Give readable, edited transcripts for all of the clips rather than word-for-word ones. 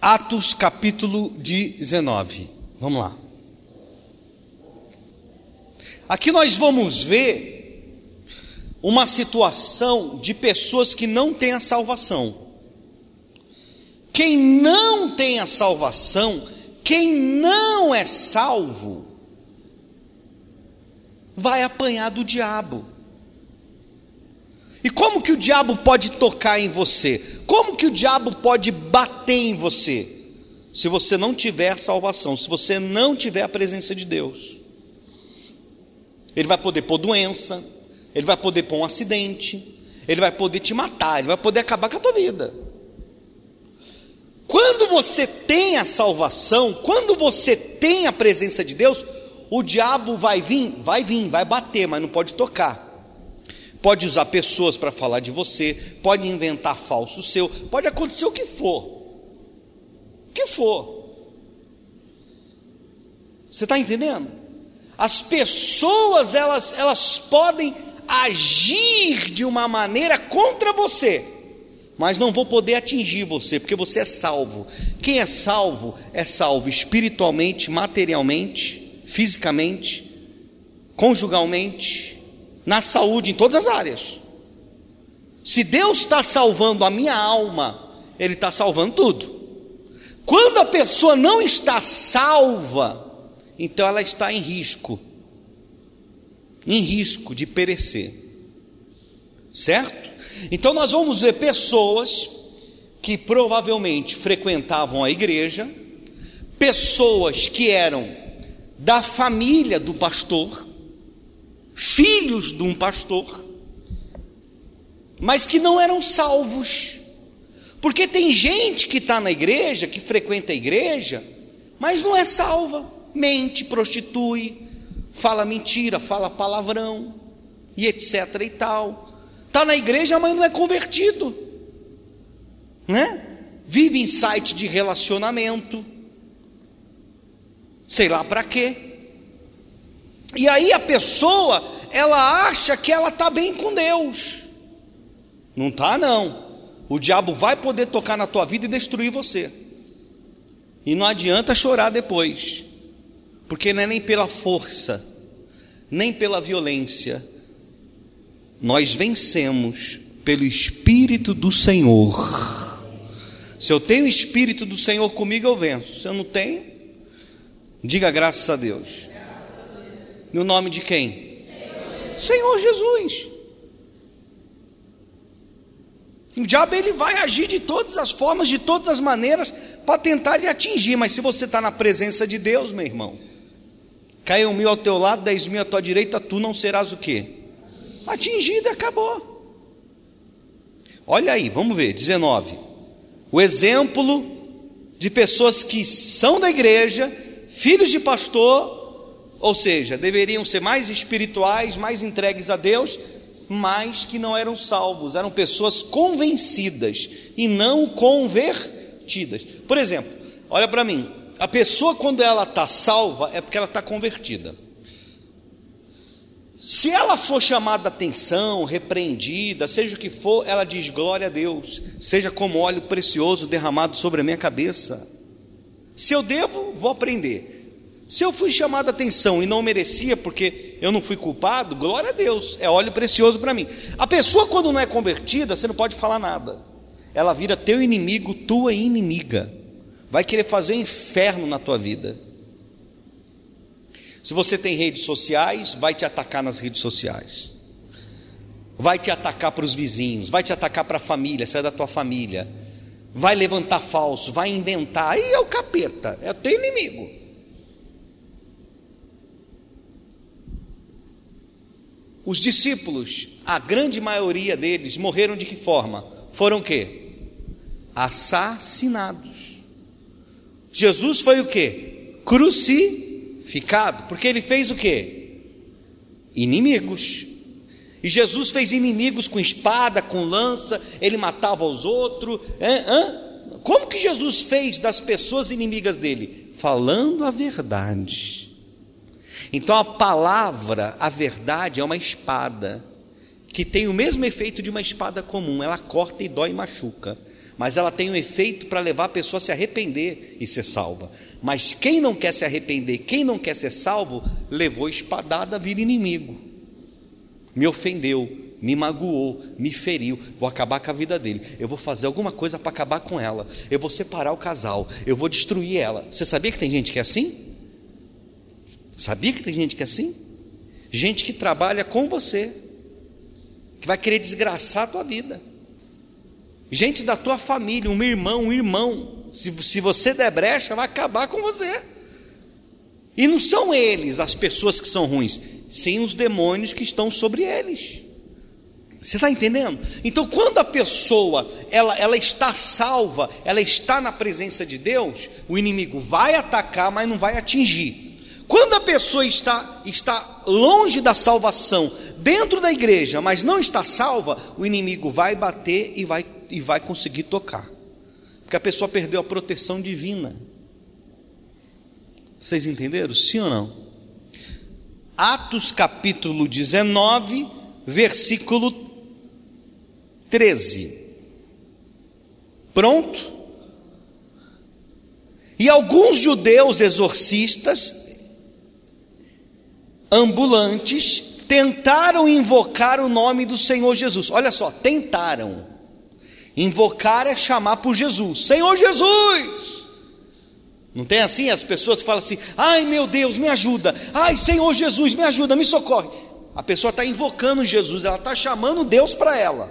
Atos capítulo 19. Vamos lá. Aqui nós vamos ver uma situação de pessoas que não têm a salvação. Quem não tem a salvação, quem não é salvo, vai apanhar do diabo. E como que o diabo pode tocar em você? Como que o diabo pode bater em você? Se você não tiver salvação, se você não tiver a presença de Deus. Ele vai poder pôr doença, ele vai poder pôr um acidente, ele vai poder te matar, ele vai poder acabar com a tua vida. Quando você tem a salvação, quando você tem a presença de Deus, o diabo vai bater, mas não pode tocar. Pode usar pessoas para falar de você, pode inventar falso seu, pode acontecer o que for. O que for. Você está entendendo? As pessoas, elas podem agir de uma maneira contra você, mas não vão poder atingir você, porque você é salvo. Quem é salvo espiritualmente, materialmente, fisicamente, conjugalmente, na saúde, em todas as áreas. Se Deus está salvando a minha alma, Ele está salvando tudo. Quando a pessoa não está salva, então ela está em risco de perecer, certo? Então nós vamos ver pessoas que provavelmente frequentavam a igreja, pessoas que eram da família do pastor, filhos de um pastor, mas que não eram salvos, porque tem gente que está na igreja, que frequenta a igreja, mas não é salva, mente, prostitui, fala mentira, fala palavrão, e etc e tal, está na igreja, mas não é convertido, né? Vive em site de relacionamento, sei lá para quê. E aí a pessoa, ela acha que ela está bem com Deus. Não está não. O diabo vai poder tocar na tua vida e destruir você. E não adianta chorar depois, porque não é nem pela força, nem pela violência. Nós vencemos pelo Espírito do Senhor. Se eu tenho o Espírito do Senhor comigo, eu venço. Se eu não tenho, diga graças a Deus. No nome de quem? Senhor Jesus. O diabo, ele vai agir de todas as formas, de todas as maneiras, para tentar lhe atingir. Mas se você está na presença de Deus, meu irmão, caiu 1.000 ao teu lado, 10.000 à tua direita, tu não serás o quê? Atingido, acabou. Olha aí, vamos ver, 19. O exemplo de pessoas que são da igreja, filhos de pastor, ou seja, deveriam ser mais espirituais, mais entregues a Deus, mas que não eram salvos, eram pessoas convencidas e não convertidas. Por exemplo, olha para mim, a pessoa, quando ela está salva, é porque ela está convertida. Se ela for chamada a atenção, repreendida, seja o que for, ela diz glória a Deus, seja como óleo precioso derramado sobre a minha cabeça. Se eu devo, vou aprender. Se eu fui chamado a atenção e não merecia, porque eu não fui culpado, glória a Deus, é óleo precioso para mim. A pessoa, quando não é convertida, você não pode falar nada. Ela vira teu inimigo, tua inimiga. Vai querer fazer um inferno na tua vida. Se você tem redes sociais, vai te atacar nas redes sociais. Vai te atacar para os vizinhos, vai te atacar para a família, se é da tua família. Vai levantar falso, vai inventar. Aí é o capeta, é o teu inimigo. Os discípulos, a grande maioria deles, morreram de que forma? Foram o quê? Assassinados. Jesus foi o quê? Crucificado. Porque ele fez o quê? Inimigos. E Jesus fez inimigos com espada, com lança, ele matava os outros. Como que Jesus fez das pessoas inimigas dele? Falando a verdade. Então a palavra, a verdade, é uma espada que tem o mesmo efeito de uma espada comum, ela corta e dói e machuca, mas ela tem um efeito para levar a pessoa a se arrepender e ser salva. Mas quem não quer se arrepender, quem não quer ser salvo, levou espadada, vira inimigo, me ofendeu, me magoou, me feriu, vou acabar com a vida dele, eu vou fazer alguma coisa para acabar com ela, eu vou separar o casal, eu vou destruir ela. Você sabia que tem gente que é assim? Sabia que tem gente que é assim? Gente que trabalha com você, que vai querer desgraçar a tua vida, gente da tua família, um irmão, se você der brecha, vai acabar com você. E não são eles as pessoas que são ruins, sim os demônios que estão sobre eles. Você está entendendo? Então quando a pessoa ela está salva, ela está na presença de Deus, o inimigo vai atacar, mas não vai atingir. Quando a pessoa está longe da salvação, dentro da igreja, mas não está salva, o inimigo vai bater e vai conseguir tocar, porque a pessoa perdeu a proteção divina. Vocês entenderam? Sim ou não? Atos capítulo 19, versículo 13. Pronto? E alguns judeus exorcistas ambulantes tentaram invocar o nome do Senhor Jesus. Olha só, tentaram. Invocar é chamar por Jesus. Senhor Jesus! Não tem assim? As pessoas falam assim: ai meu Deus, me ajuda. Ai Senhor Jesus, me ajuda, me socorre. A pessoa está invocando Jesus, ela está chamando Deus para ela.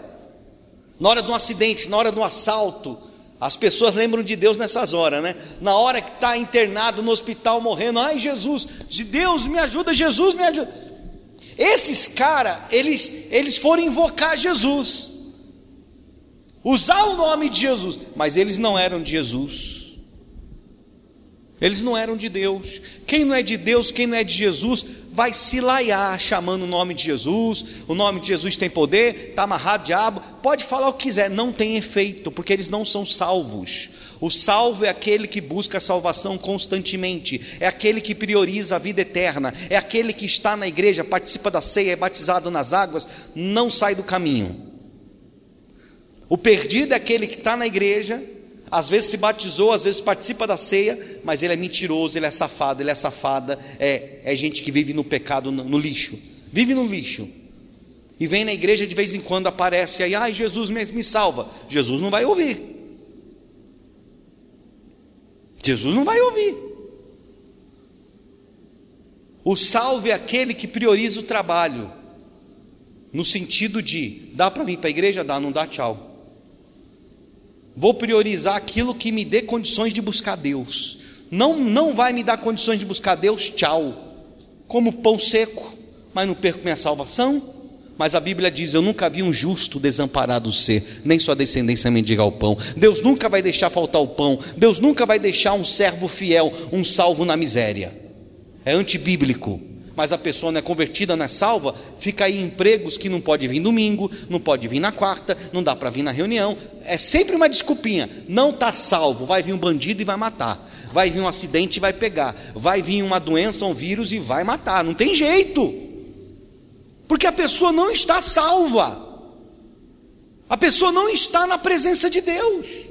Na hora de um acidente, na hora de um assalto, as pessoas lembram de Deus nessas horas, né? Na hora que está internado no hospital morrendo, ai Jesus, Deus me ajuda, Jesus me ajuda. Esses caras, eles foram invocar Jesus, usar o nome de Jesus, mas eles não eram de Jesus, eles não eram de Deus. Quem não é de Deus, quem não é de Jesus, vai se laiar chamando o nome de Jesus. O nome de Jesus tem poder, está amarrado, diabo, pode falar o que quiser, não tem efeito, porque eles não são salvos. O salvo é aquele que busca a salvação constantemente, é aquele que prioriza a vida eterna, é aquele que está na igreja, participa da ceia, é batizado nas águas, não sai do caminho. O perdido é aquele que está na igreja, às vezes se batizou, às vezes participa da ceia, mas ele é mentiroso, ele é safado, ele é safada, é gente que vive no pecado, no lixo, vive no lixo, e vem na igreja de vez em quando, aparece aí, ai Jesus me salva. Jesus não vai ouvir, Jesus não vai ouvir. O salvo é aquele que prioriza o trabalho, no sentido de, dá para vir para a igreja? Dá, não dá, tchau. Vou priorizar aquilo que me dê condições de buscar Deus. Não vai me dar condições de buscar Deus, tchau. Como pão seco, mas não perco minha salvação. Mas a Bíblia diz: eu nunca vi um justo desamparado ser, nem sua descendência mendigar o pão. Deus nunca vai deixar faltar o pão. Deus nunca vai deixar um servo fiel, um salvo na miséria. É antibíblico. Mas a pessoa não é convertida, não é salva, fica aí em empregos que não pode vir domingo, não pode vir na quarta, não dá para vir na reunião, é sempre uma desculpinha. Não está salvo, vai vir um bandido e vai matar, vai vir um acidente e vai pegar, vai vir uma doença, um vírus e vai matar, não tem jeito, porque a pessoa não está salva, a pessoa não está na presença de Deus.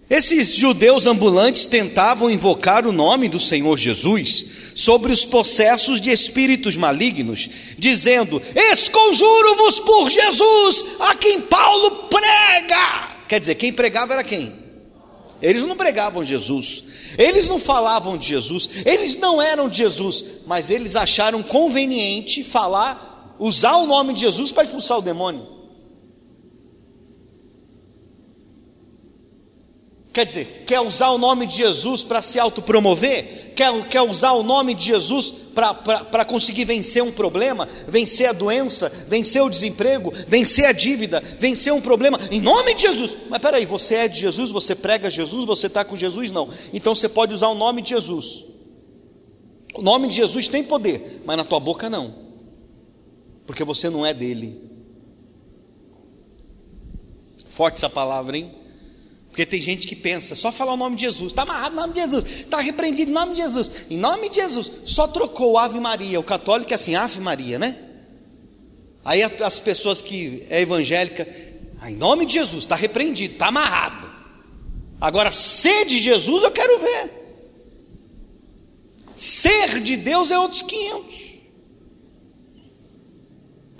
Esses judeus ambulantes tentavam invocar o nome do Senhor Jesus sobre os possessos de espíritos malignos, dizendo: esconjuro-vos por Jesus, a quem Paulo prega. Quer dizer, quem pregava era quem? Eles não pregavam Jesus, eles não falavam de Jesus, eles não eram de Jesus, mas eles acharam conveniente usar o nome de Jesus para expulsar o demônio. Quer dizer, quer usar o nome de Jesus para se autopromover? Quer usar o nome de Jesus para conseguir vencer um problema, vencer a doença, vencer o desemprego, vencer a dívida, vencer um problema, em nome de Jesus. Mas peraí, você é de Jesus, você prega Jesus, você está com Jesus? Não. Então você pode usar o nome de Jesus. O nome de Jesus tem poder, mas na tua boca não, porque você não é dele. Forte essa palavra, hein? Porque tem gente que pensa, só falar o nome de Jesus, está amarrado o nome de Jesus, está repreendido em nome de Jesus, só trocou o Ave Maria. O católico é assim, Ave Maria, né? Aí as pessoas que é evangélica, em nome de Jesus, está repreendido, está amarrado. Agora, ser de Jesus eu quero ver. Ser de Deus é outros 500.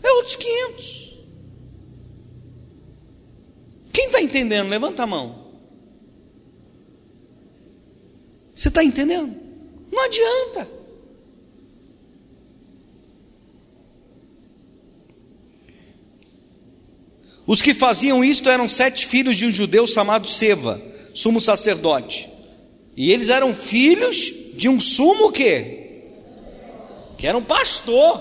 É outros 500. Quem está entendendo? Levanta a mão. Você está entendendo? Não adianta. Os que faziam isto eram 7 filhos de um judeu chamado Seva, sumo sacerdote. E eles eram filhos de um sumo quê? Que era um pastor.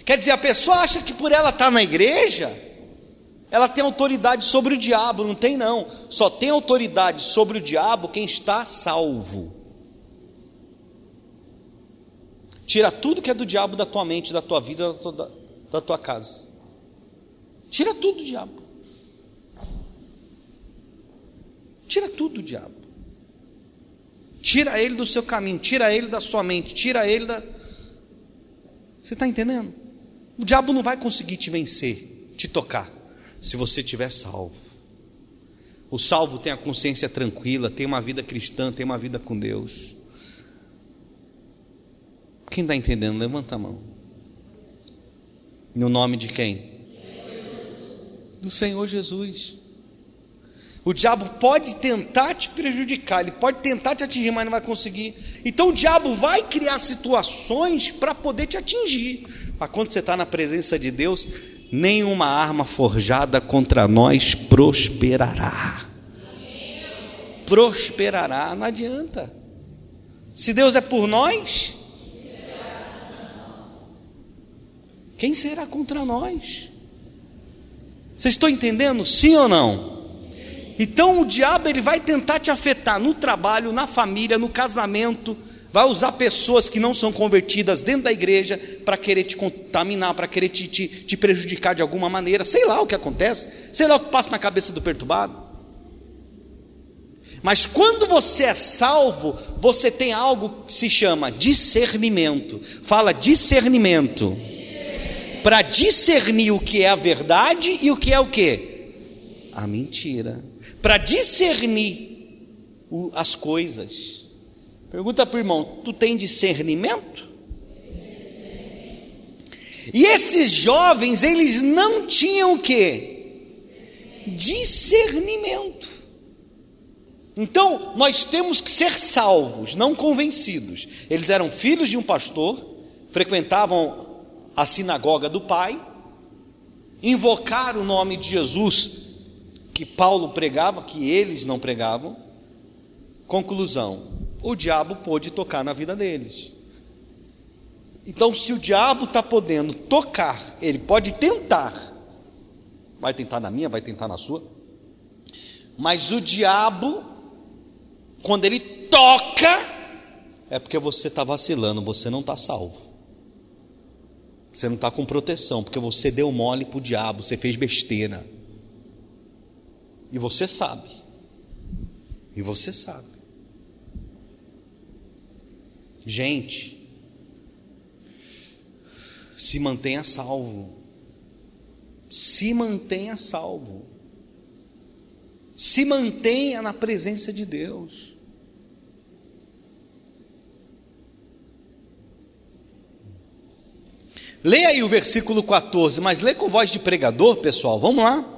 Quer dizer, a pessoa acha que por ela estar na igreja, ela tem autoridade sobre o diabo. Não tem não. Só tem autoridade sobre o diabo quem está salvo. Tira tudo que é do diabo da tua mente, da tua vida, da tua casa. Tira tudo do diabo. Tira tudo do diabo. Tira ele do seu caminho, tira ele da sua mente, tira ele da... Você está entendendo? O diabo não vai conseguir te vencer, te tocar, se você estiver salvo. O salvo tem a consciência tranquila, tem uma vida cristã, tem uma vida com Deus. Quem está entendendo? Levanta a mão. No nome de quem? Do Senhor Jesus. O diabo pode tentar te prejudicar, ele pode tentar te atingir, mas não vai conseguir. Então o diabo vai criar situações para poder te atingir. Mas quando você está na presença de Deus, nenhuma arma forjada contra nós prosperará. Prosperará, não adianta. Se Deus é por nós, quem será contra nós? Vocês estão entendendo? Sim ou não? Então o diabo ele vai tentar te afetar no trabalho, na família, no casamento. Vai usar pessoas que não são convertidas dentro da igreja para querer te contaminar, para querer te prejudicar de alguma maneira. Sei lá o que acontece, sei lá o que passa na cabeça do perturbado. Mas quando você é salvo, você tem algo que se chama discernimento. Fala discernimento. Para discernir o que é a verdade e o que é o quê? A mentira. Para discernir as coisas. Pergunta para o irmão, tu tem discernimento? E esses jovens, eles não tinham o quê? Discernimento. Então, nós temos que ser salvos, não convencidos. Eles eram filhos de um pastor, frequentavam a sinagoga do pai, invocaram o nome de Jesus, que Paulo pregava, que eles não pregavam. Conclusão, o diabo pôde tocar na vida deles. Então, se o diabo está podendo tocar, ele pode tentar, vai tentar na minha, vai tentar na sua, mas o diabo, quando ele toca, é porque você está vacilando, você não está salvo, você não está com proteção, porque você deu mole para o diabo, você fez besteira, e você sabe, gente, se mantenha salvo, se mantenha salvo, se mantenha na presença de Deus. Leia aí o versículo 14, mas lê com voz de pregador, pessoal, vamos lá.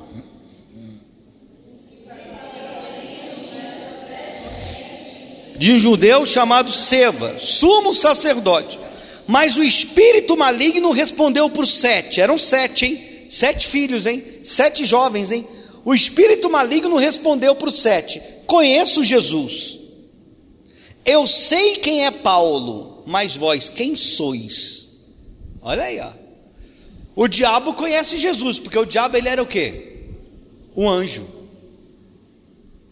De um judeu chamado Seva, sumo sacerdote. Mas o espírito maligno respondeu por 7, eram 7, hein? 7 filhos, hein? 7 jovens, hein? O espírito maligno respondeu por 7, conheço Jesus, eu sei quem é Paulo, mas vós quem sois? Olha aí, ó. O diabo conhece Jesus, porque o diabo ele era o quê? Um anjo.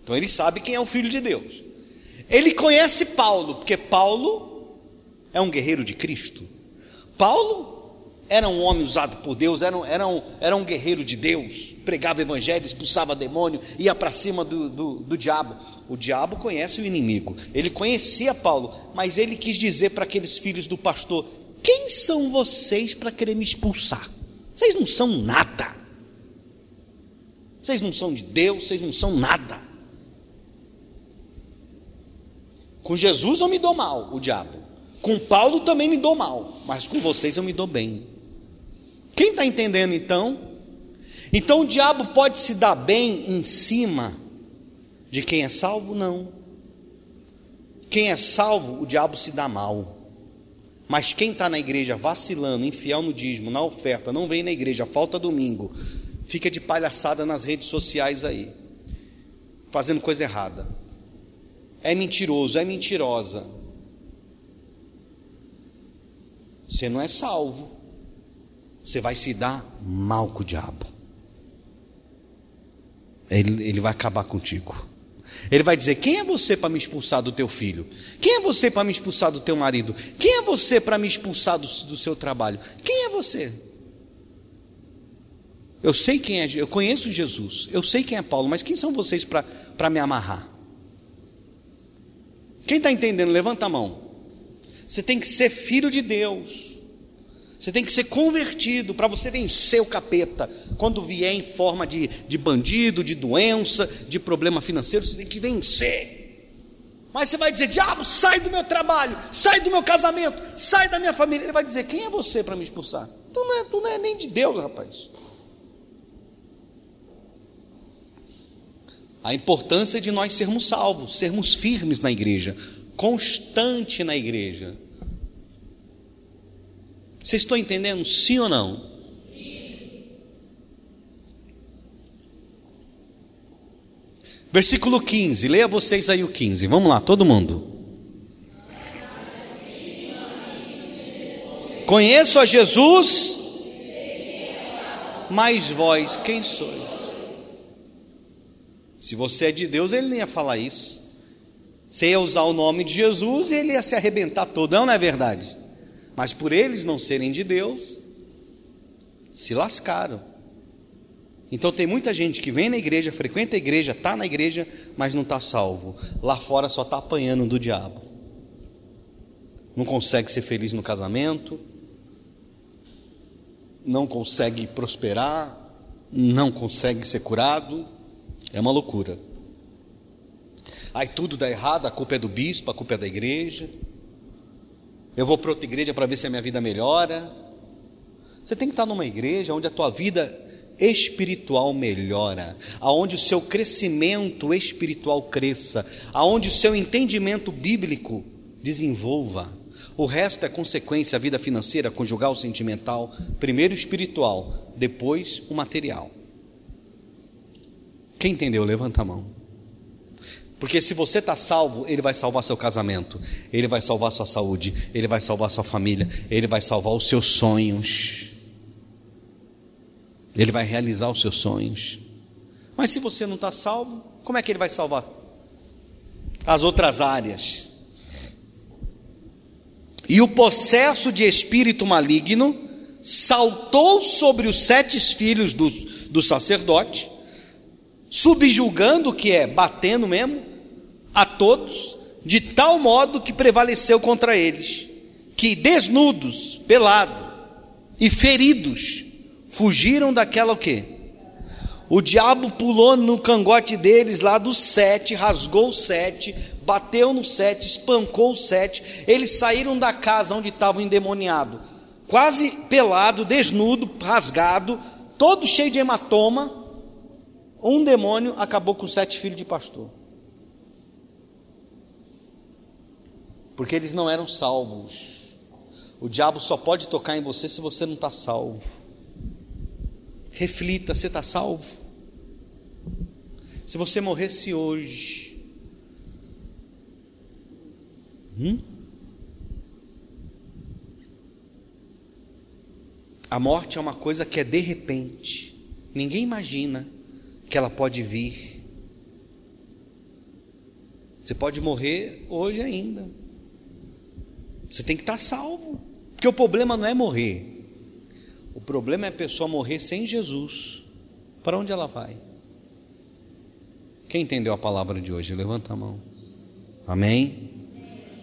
Então ele sabe quem é o filho de Deus. Ele conhece Paulo, porque Paulo é um guerreiro de Cristo. Paulo era um homem usado por Deus, era um guerreiro de Deus, pregava evangelho, expulsava demônio, ia para cima do diabo. O diabo conhece o inimigo, ele conhecia Paulo, mas ele quis dizer para aqueles filhos do pastor, Quem são vocês para querer me expulsar? Vocês não são nada. Vocês não são de Deus, vocês não são nada. Com Jesus eu me dou mal, o diabo. Com Paulo também me dou mal, mas com vocês eu me dou bem. Quem está entendendo então? Então o diabo pode se dar bem em cima de quem é salvo? Não. Quem é salvo, o diabo se dá mal. Mas quem está na igreja vacilando, infiel no dízimo, na oferta, não vem na igreja, falta domingo, fica de palhaçada nas redes sociais aí, fazendo coisa errada, é mentiroso, é mentirosa, você não é salvo, você vai se dar mal com o diabo, ele vai acabar contigo. Ele vai dizer: quem é você para me expulsar do teu filho? Quem é você para me expulsar do teu marido? Quem é você para me expulsar do seu trabalho? Quem é você? Eu sei quem é, eu conheço Jesus, eu sei quem é Paulo, mas quem são vocês para me amarrar? Quem está entendendo? Levanta a mão. Você tem que ser filho de Deus, você tem que ser convertido para você vencer o capeta. Quando vier em forma de bandido, de doença, de problema financeiro, você tem que vencer. Mas você vai dizer: diabo, sai do meu trabalho, sai do meu casamento, sai da minha família. Ele vai dizer: quem é você para me expulsar? Tu não é nem de Deus, rapaz. A importância de nós sermos salvos, sermos firmes na igreja, constante na igreja. Vocês estão entendendo? Sim ou não? Sim. Versículo 15, leia vocês aí o 15, vamos lá, todo mundo. Conheço a Jesus, mas vós, quem sois? Se você é de Deus, ele nem ia falar isso. Você ia usar o nome de Jesus e ele ia se arrebentar todo, não é verdade? Mas por eles não serem de Deus, se lascaram. Então tem muita gente que vem na igreja, frequenta a igreja, está na igreja, mas não está salvo. Lá fora só está apanhando do diabo. Não consegue ser feliz no casamento, não consegue prosperar, não consegue ser curado. É uma loucura. Aí tudo dá errado, a culpa é do bispo, a culpa é da igreja. Eu vou para outra igreja para ver se a minha vida melhora. Você tem que estar numa igreja onde a tua vida espiritual melhora, aonde o seu crescimento espiritual cresça, aonde o seu entendimento bíblico desenvolva. O resto é consequência: a vida financeira, conjugal, sentimental, primeiro o espiritual, depois o material. Quem entendeu? Levanta a mão. Porque se você está salvo, ele vai salvar seu casamento, ele vai salvar sua saúde, ele vai salvar sua família, ele vai salvar os seus sonhos, ele vai realizar os seus sonhos. Mas se você não está salvo, como é que ele vai salvar as outras áreas? E o possesso de espírito maligno saltou sobre os 7 filhos do sacerdote, subjugando, que é batendo mesmo, a todos, de tal modo que prevaleceu contra eles, que desnudos, pelados e feridos, fugiram daquela o quê? O diabo pulou no cangote deles lá dos 7, rasgou os 7, bateu nos 7, espancou os 7, eles saíram da casa onde estavam endemoniados, quase pelado, desnudo, rasgado, todo cheio de hematoma. Um demônio acabou com 7 filhos de pastor, porque eles não eram salvos. O diabo só pode tocar em você se você não está salvo. Reflita: você está salvo? Se você morresse hoje, a morte é uma coisa que é de repente, ninguém imagina que ela pode vir. Você pode morrer hoje ainda. Você tem que estar salvo, porque o problema não é morrer, o problema é a pessoa morrer sem Jesus. Para onde ela vai? Quem entendeu a palavra de hoje? Levanta a mão. Amém?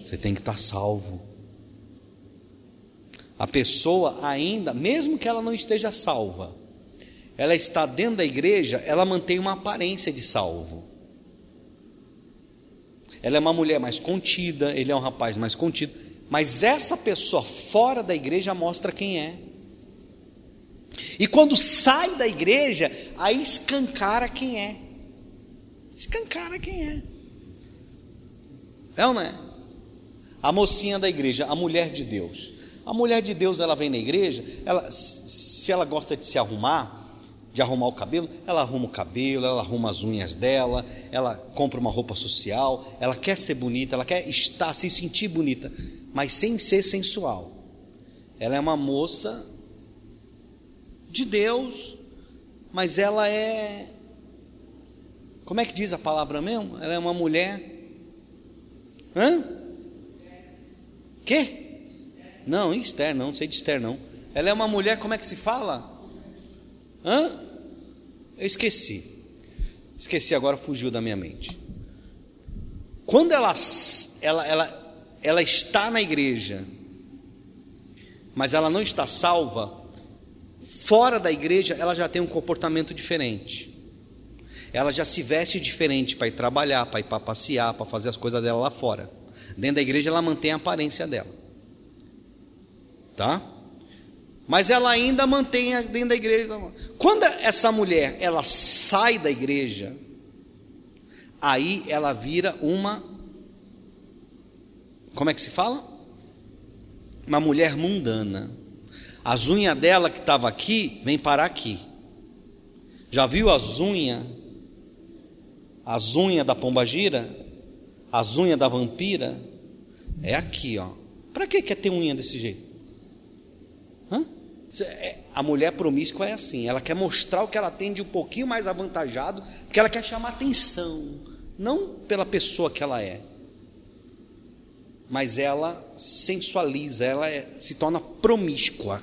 Você tem que estar salvo. A pessoa ainda, mesmo que ela não esteja salva, ela está dentro da igreja, ela mantém uma aparência de salvo. Ela é uma mulher mais contida, ele é um rapaz mais contido, mas essa pessoa fora da igreja mostra quem é. E quando sai da igreja, aí escancara quem é. Escancara quem é. É ou não é? A mocinha da igreja, a mulher de Deus. A mulher de Deus, ela vem na igreja, se ela gosta de se arrumar, de arrumar o cabelo, ela arruma o cabelo, ela arruma as unhas dela, ela compra uma roupa social, ela quer ser bonita, ela quer estar, se sentir bonita, mas sem ser sensual. Ela é uma moça de Deus, mas ela é, como é que diz a palavra mesmo? Ela é uma mulher, Quê? Não, Esther não sei de Esther não. Ela é uma mulher, como é que se fala? Eu esqueci agora, fugiu da minha mente. Quando ela está na igreja, mas ela não está salva, fora da igreja ela já tem um comportamento diferente. Ela já se veste diferente para ir trabalhar, para ir para passear, para fazer as coisas dela lá fora. Dentro da igreja ela mantém a aparência dela, tá? Mas ela ainda mantém dentro da igreja. Quando essa mulher ela sai da igreja, aí ela vira uma, como é que se fala? Uma mulher mundana. As unhas dela que estava aqui, vem parar aqui. Já viu as unhas? As unhas da pombagira? As unhas da vampira? É aqui, ó. Para que quer ter unha desse jeito? A mulher promíscua é assim, ela quer mostrar o que ela tem de um pouquinho mais avantajado, porque ela quer chamar atenção, não pela pessoa que ela é, mas ela sensualiza, ela se torna promíscua,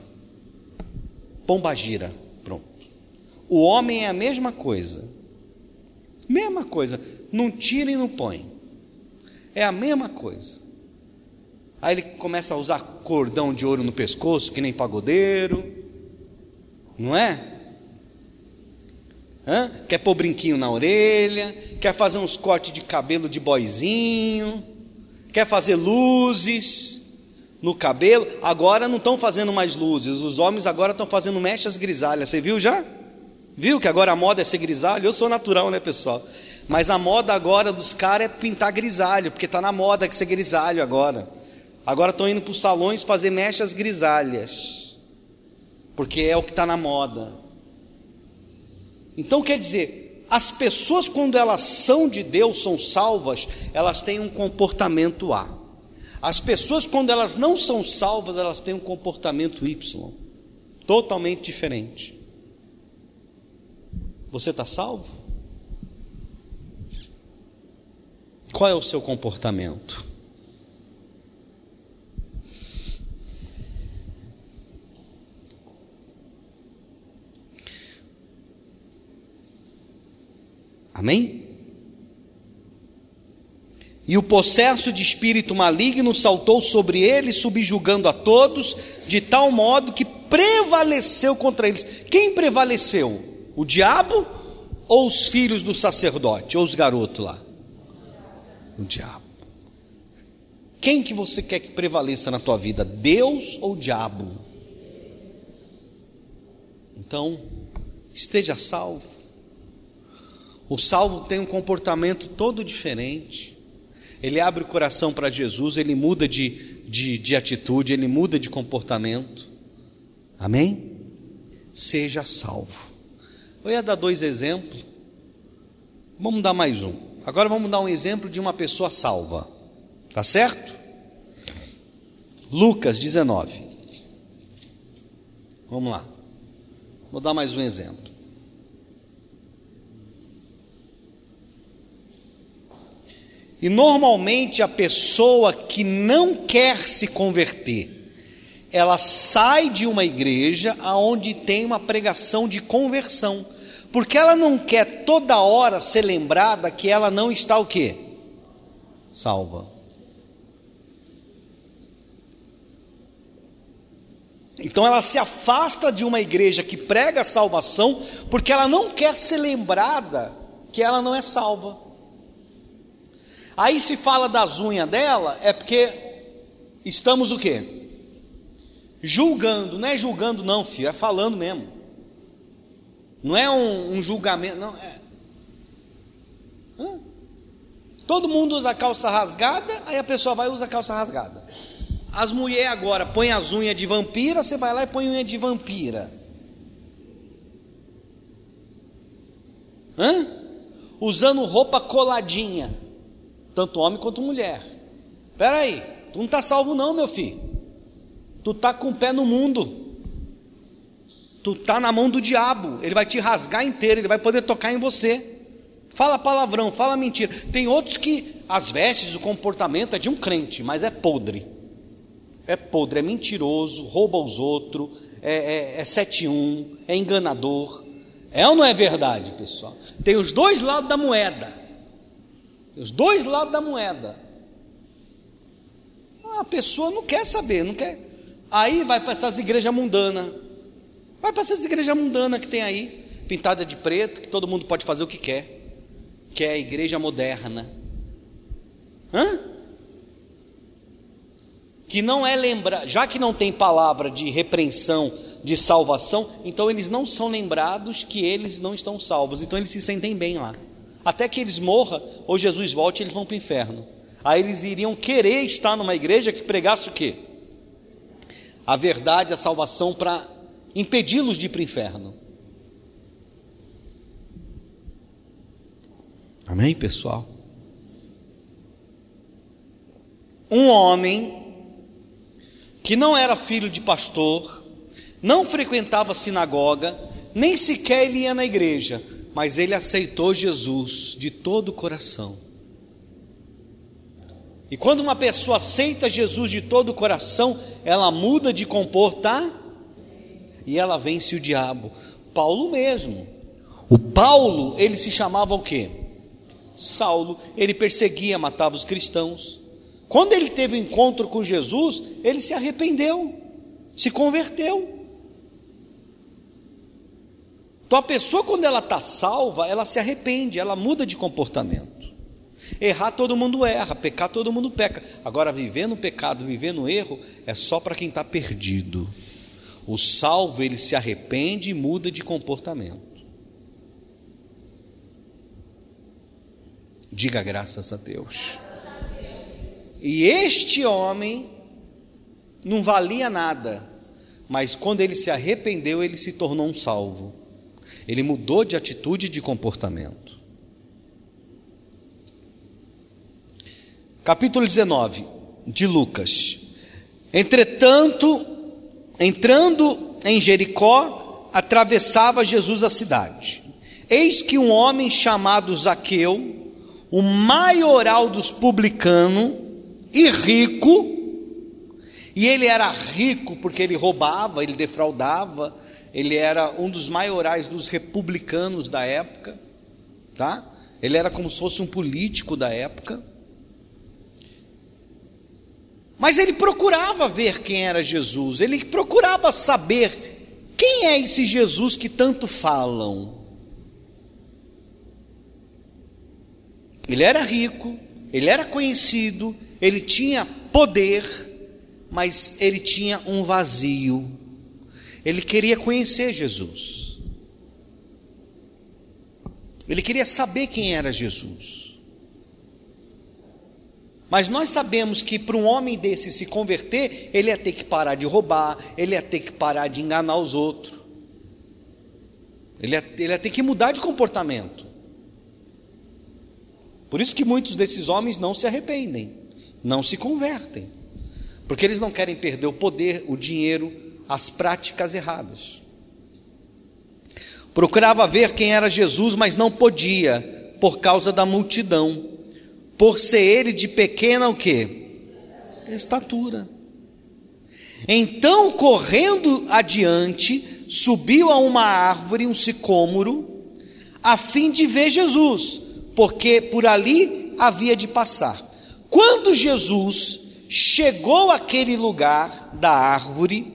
pombagira, pronto. O homem é a mesma coisa, não tira e não põe, é a mesma coisa. Aí ele começa a usar cordão de ouro no pescoço, que nem pagodeiro, não é? Quer pôr brinquinho na orelha, quer fazer uns cortes de cabelo de boizinho, quer fazer luzes no cabelo. Agora não estão fazendo mais luzes, os homens agora estão fazendo mechas grisalhas. Você viu já? Viu que agora a moda é ser grisalho? Eu sou natural, né, pessoal? Mas a moda agora dos caras é pintar grisalho, porque está na moda que ser grisalho agora. Agora estão indo para os salões fazer mechas grisalhas, porque é o que está na moda. Então quer dizer, as pessoas quando elas são de Deus, são salvas, elas têm um comportamento A. As pessoas quando elas não são salvas, elas têm um comportamento Y, totalmente diferente. Você está salvo? Qual é o seu comportamento? Amém? E o possesso de espírito maligno saltou sobre ele, subjugando a todos, de tal modo que prevaleceu contra eles. Quem prevaleceu? O diabo ou os filhos do sacerdote, ou os garotos lá? O diabo. Quem que você quer que prevaleça na tua vida? Deus ou o diabo? Então, esteja salvo. O salvo tem um comportamento todo diferente. Ele abre o coração para Jesus, ele muda de atitude, ele muda de comportamento. Amém? Seja salvo. Eu ia dar 2 exemplos. Vamos dar mais um. Agora vamos dar um exemplo de uma pessoa salva. Tá certo? Lucas 19. Vamos lá. Vou dar mais um exemplo. E normalmente a pessoa que não quer se converter, ela sai de uma igreja onde tem uma pregação de conversão, porque ela não quer toda hora ser lembrada que ela não está o quê? Salva. Então ela se afasta de uma igreja que prega a salvação, porque ela não quer ser lembrada que ela não é salva. Aí se fala das unhas dela, é porque estamos o quê? Julgando. Não é julgando não, filho, é falando mesmo. Não é um julgamento, não é. Todo mundo usa calça rasgada, aí a pessoa vai e usa calça rasgada. As mulheres agora põem as unhas de vampira, você vai lá e põe unha de vampira. Usando roupa coladinha, tanto homem quanto mulher. Espera aí, tu não está salvo não, meu filho. Tu está com o pé no mundo. Tu está na mão do diabo. Ele vai te rasgar inteiro, ele vai poder tocar em você. Fala palavrão, fala mentira. Tem outros que as vestes, o comportamento é de um crente, mas é podre. É podre, é mentiroso, rouba os outros, é 7-1, é enganador. É ou não é verdade, pessoal? Tem os dois lados da moeda. Os dois lados da moeda. A pessoa não quer saber, não quer. Aí vai para essas igrejas mundanas. Vai para essas igrejas mundanas que tem aí, pintada de preto, que todo mundo pode fazer o que quer. Que é a igreja moderna. Que não é lembrar, já que não tem palavra de repreensão, de salvação, então eles não são lembrados que eles não estão salvos, então eles se sentem bem lá, até que eles morram, ou Jesus volte, eles vão para o inferno. Aí eles iriam querer estar numa igreja que pregasse o quê? A verdade, a salvação, para impedi-los de ir para o inferno. Amém, pessoal? Um homem que não era filho de pastor, não frequentava a sinagoga, nem sequer ele ia na igreja, mas ele aceitou Jesus de todo o coração. E quando uma pessoa aceita Jesus de todo o coração, ela muda de comportar e ela vence o diabo. Paulo mesmo. O Paulo, ele se chamava o quê? Saulo. Ele perseguia, matava os cristãos. Quando ele teve um encontro com Jesus, ele se arrependeu, se converteu. Então a pessoa, quando ela está salva, ela se arrepende, ela muda de comportamento. Errar todo mundo erra, pecar todo mundo peca. Agora viver no pecado, viver no erro, é só para quem está perdido. O salvo, ele se arrepende e muda de comportamento. Diga graças a Deus. E este homem não valia nada, mas quando ele se arrependeu, ele se tornou um salvo. Ele mudou de atitude e de comportamento. Capítulo 19 de Lucas. Entretanto, entrando em Jericó, atravessava Jesus a cidade. Eis que um homem chamado Zaqueu, o maioral dos publicanos, e rico, e ele era rico porque ele roubava, ele defraudava, ele era um dos maiorais dos republicanos da época, tá? Ele era como se fosse um político da época, mas ele procurava ver quem era Jesus, ele procurava saber quem é esse Jesus que tanto falam. Ele era rico, ele era conhecido, ele tinha poder, mas ele tinha um vazio. Ele queria conhecer Jesus. Ele queria saber quem era Jesus. Mas nós sabemos que para um homem desse se converter, ele ia ter que parar de roubar, ele ia ter que parar de enganar os outros. Ele ia ter que mudar de comportamento. Por isso que muitos desses homens não se arrependem, não se convertem, porque eles não querem perder o poder, o dinheiro, as práticas erradas. Procurava ver quem era Jesus, mas não podia, por causa da multidão, por ser ele de pequena o quê? Estatura. Então, correndo adiante, subiu a uma árvore, um sicômoro, a fim de ver Jesus, porque por ali havia de passar. Quando Jesus chegou àquele lugar da árvore,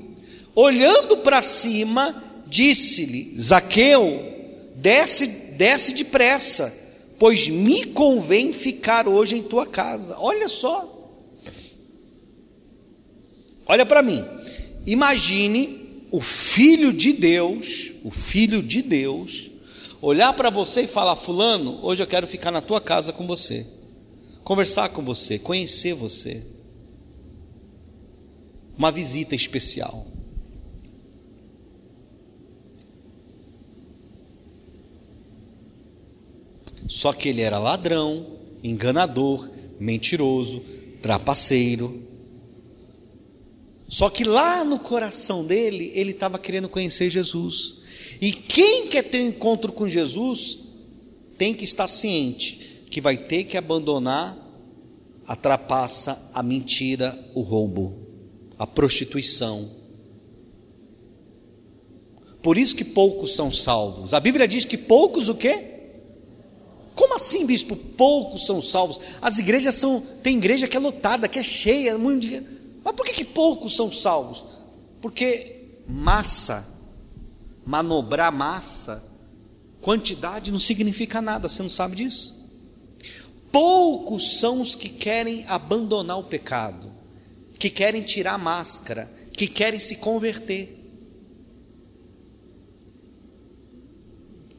olhando para cima, disse-lhe: Zaqueu, desce depressa, pois me convém ficar hoje em tua casa. Olha só, olha para mim, imagine o Filho de Deus, olhar para você e falar: fulano, hoje eu quero ficar na tua casa com você, conversar com você, conhecer você, uma visita especial. Só que ele era ladrão, enganador, mentiroso, trapaceiro. Só que lá no coração dele, ele estava querendo conhecer Jesus. E quem quer ter um encontro com Jesus, tem que estar ciente que vai ter que abandonar a trapaça, a mentira, o roubo, a prostituição. Por isso que poucos são salvos. A Bíblia diz que poucos o quê? Como assim, bispo? Poucos são salvos. As igrejas tem igreja que é lotada, que é cheia, mas por que poucos são salvos? Porque manobrar massa, quantidade não significa nada, você não sabe disso? Poucos são os que querem abandonar o pecado, que querem tirar a máscara, que querem se converter.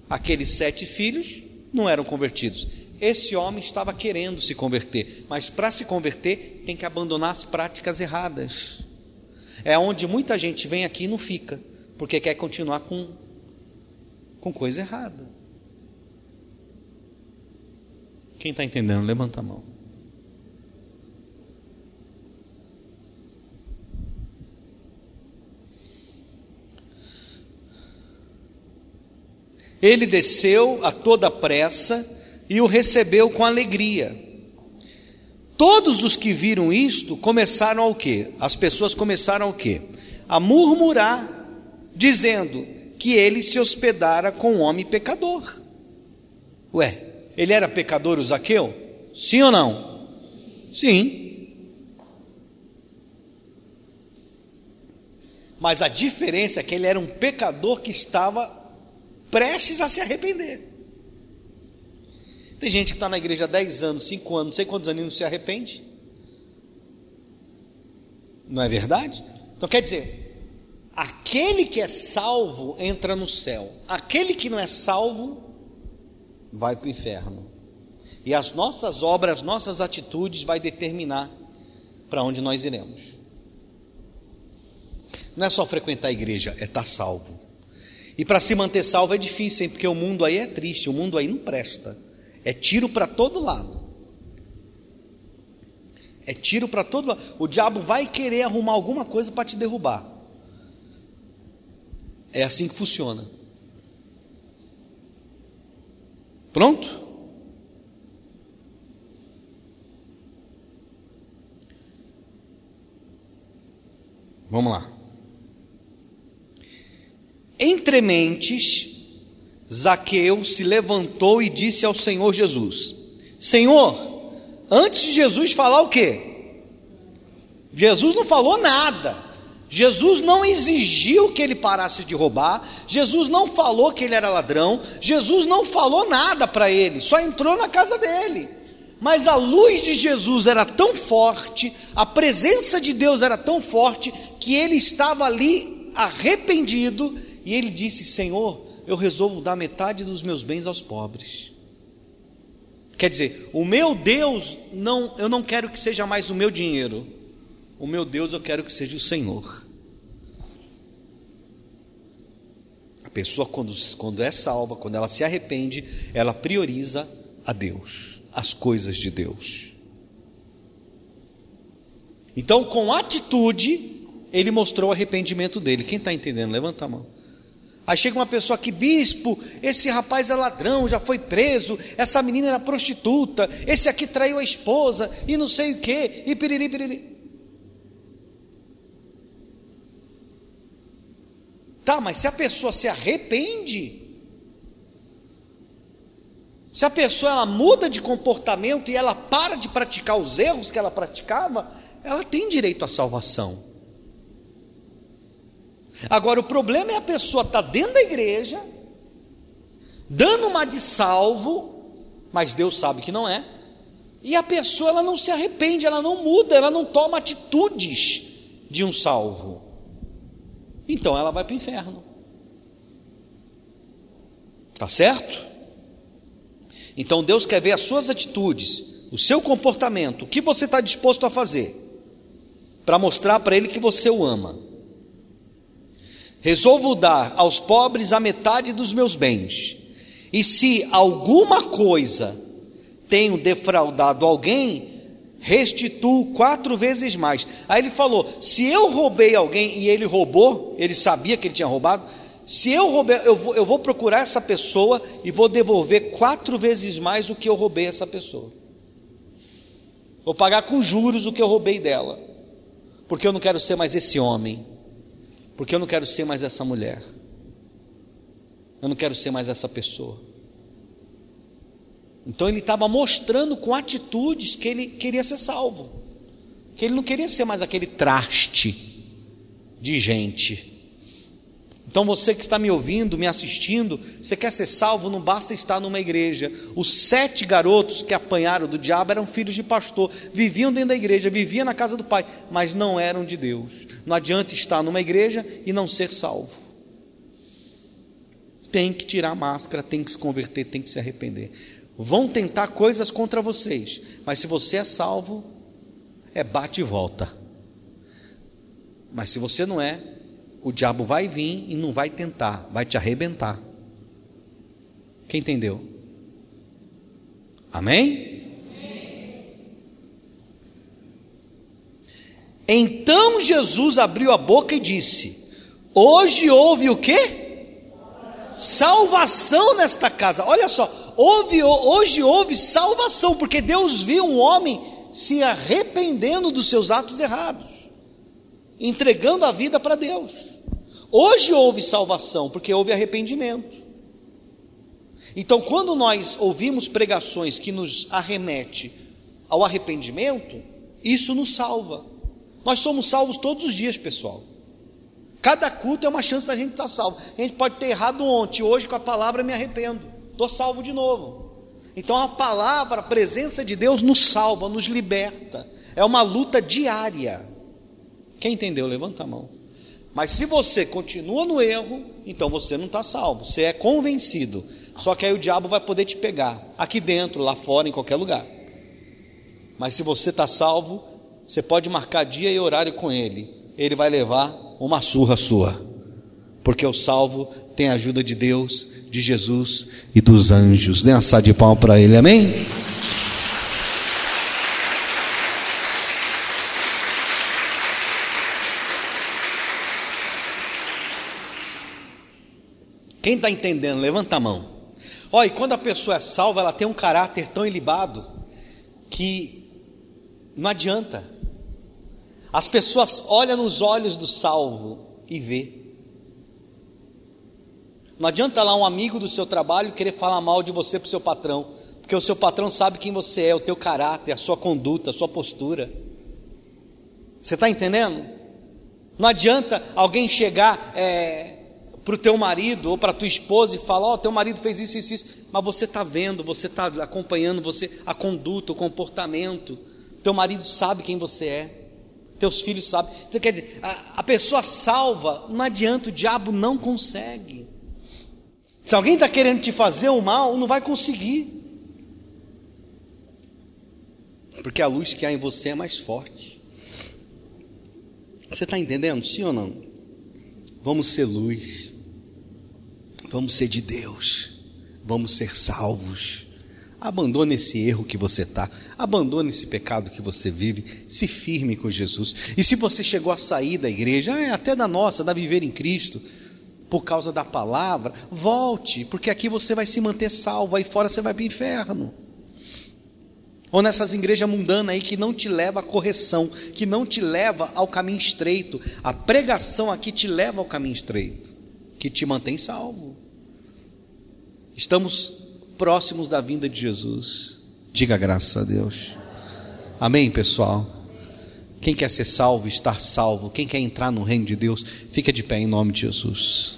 Aqueles 7 filhos não eram convertidos. Esse homem estava querendo se converter, mas para se converter tem que abandonar as práticas erradas. É onde muita gente vem aqui e não fica, porque quer continuar com coisa errada. Quem está entendendo, levanta a mão. Ele desceu a toda pressa e o recebeu com alegria. Todos os que viram isto começaram ao quê? As pessoas começaram ao quê? A murmurar, dizendo que ele se hospedara com um homem pecador. Ué, ele era pecador, o Zaqueu? Sim ou não? Sim. Mas a diferença é que ele era um pecador que estava prestes a se arrepender. Tem gente que está na igreja há 10 anos, 5 anos, não sei quantos anos, e não se arrepende. Não é verdade? Então quer dizer, aquele que é salvo entra no céu, aquele que não é salvo vai para o inferno. E as nossas obras, as nossas atitudes vai determinar para onde nós iremos. Não é só frequentar a igreja, é estar salvo. E para se manter salvo é difícil, hein? Porque o mundo aí é triste, o mundo aí não presta. É tiro para todo lado. É tiro para todo lado. O diabo vai querer arrumar alguma coisa para te derrubar. É assim que funciona. Pronto? Vamos lá. Entre mentes, Zaqueu se levantou e disse ao Senhor Jesus: Senhor, antes de Jesus falar o quê? Jesus não falou nada. Jesus não exigiu que ele parasse de roubar. Jesus não falou que ele era ladrão. Jesus não falou nada para ele, só entrou na casa dele. Mas a luz de Jesus era tão forte, a presença de Deus era tão forte, que ele estava ali arrependido. E ele disse: Senhor, eu resolvo dar metade dos meus bens aos pobres. Quer dizer, o meu Deus, eu não quero que seja mais o meu dinheiro. O meu Deus eu quero que seja o Senhor. A pessoa quando é salva, quando ela se arrepende, ela prioriza a Deus, as coisas de Deus. Então, com atitude, ele mostrou o arrependimento dele. Quem está entendendo? Levanta a mão. Aí chega uma pessoa aqui: bispo, esse rapaz é ladrão, já foi preso, essa menina era prostituta, esse aqui traiu a esposa, e não sei o que, e piriri, piriri. Tá, mas se a pessoa se arrepende, se a pessoa ela muda de comportamento e ela para de praticar os erros que ela praticava, ela tem direito à salvação. Agora, o problema é a pessoa estar dentro da igreja, dando uma de salvo, mas Deus sabe que não é, e a pessoa ela não se arrepende, ela não muda, ela não toma atitudes de um salvo. Então ela vai para o inferno. Tá certo? Então Deus quer ver as suas atitudes, o seu comportamento, o que você está disposto a fazer, para mostrar para Ele que você o ama. Resolvo dar aos pobres a metade dos meus bens, e se alguma coisa tenho defraudado alguém, restituo 4 vezes mais. Aí ele falou, se eu roubei alguém e ele roubou, ele sabia que ele tinha roubado, se eu roubei, eu vou procurar essa pessoa e vou devolver 4 vezes mais o que eu roubei essa pessoa. Vou pagar com juros o que eu roubei dela, porque eu não quero ser mais esse homem, porque eu não quero ser mais essa mulher, eu não quero ser mais essa pessoa. Então ele estava mostrando com atitudes que ele queria ser salvo, que ele não queria ser mais aquele traste de gente. Então você que está me ouvindo, me assistindo, você quer ser salvo, não basta estar numa igreja. Os 7 garotos que apanharam do diabo eram filhos de pastor, viviam dentro da igreja, viviam na casa do pai, mas não eram de Deus. Não adianta estar numa igreja e não ser salvo. Tem que tirar a máscara, tem que se converter, tem que se arrepender. Vão tentar coisas contra vocês, mas se você é salvo, é bate e volta. Mas se você não é, o diabo vai vir e não vai tentar, vai te arrebentar. Quem entendeu? Amém? Então Jesus abriu a boca e disse: hoje houve o quê? Salvação nesta casa. Olha só, hoje houve salvação, porque Deus viu um homem se arrependendo dos seus atos errados, entregando a vida para Deus. Hoje houve salvação, porque houve arrependimento. Então quando nós ouvimos pregações que nos arremete ao arrependimento, isso nos salva. Nós somos salvos todos os dias, pessoal. Cada culto é uma chance da gente estar salvo. A gente pode ter errado ontem, hoje com a palavra me arrependo, estou salvo de novo. Então a palavra, a presença de Deus nos salva, nos liberta. É uma luta diária. Quem entendeu? Levanta a mão. Mas se você continua no erro, então você não está salvo, você é convencido. Só que aí o diabo vai poder te pegar, aqui dentro, lá fora, em qualquer lugar. Mas se você está salvo, você pode marcar dia e horário com ele, ele vai levar uma surra sua, porque o salvo tem a ajuda de Deus, de Jesus e dos anjos. Dê uma salva de palmas para ele, amém? Quem está entendendo, levanta a mão. Olha, e quando a pessoa é salva, ela tem um caráter tão ilibado que não adianta. As pessoas olham nos olhos do salvo e vê. Não adianta lá um amigo do seu trabalho querer falar mal de você para o seu patrão, porque o seu patrão sabe quem você é, o teu caráter, a sua conduta, a sua postura. Você está entendendo? Não adianta alguém chegar para o teu marido ou para a tua esposa e falar: ó, teu marido fez isso, isso, isso, mas você está vendo, você está acompanhando, a conduta, o comportamento, teu marido sabe quem você é, teus filhos sabem. Então, quer dizer, a pessoa salva, não adianta, o diabo não consegue. Se alguém está querendo te fazer o mal, não vai conseguir, porque a luz que há em você é mais forte. Você está entendendo? Sim ou não? Vamos ser luz, vamos ser de Deus, vamos ser salvos. Abandone esse erro que você está, abandone esse pecado que você vive, se firme com Jesus. E se você chegou a sair da igreja, até da nossa, da Viver em Cristo, por causa da palavra, volte, porque aqui você vai se manter salvo, aí fora você vai para o inferno. Ou nessas igrejas mundanas aí que não te leva à correção, que não te leva ao caminho estreito. A pregação aqui te leva ao caminho estreito, que te mantém salvo. Estamos próximos da vinda de Jesus. Diga graças a Deus. Amém, pessoal? Quem quer ser salvo, estar salvo, quem quer entrar no reino de Deus, fica de pé em nome de Jesus.